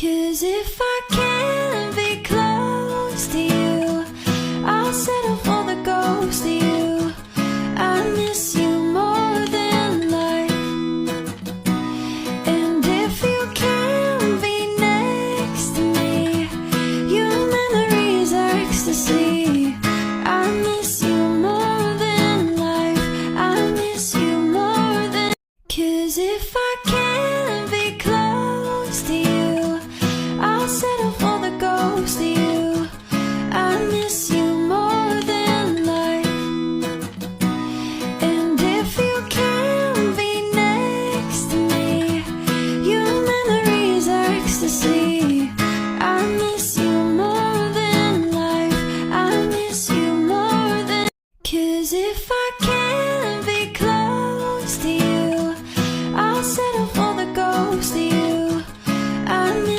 'Cause if I can't be close to you, I'll settle for the ghost of you. I miss you more than life. And if you can't be next to me, your memory's ecstasy. I miss you more than life. I miss you more than. 'Cause if I can't be close to you, I'll settle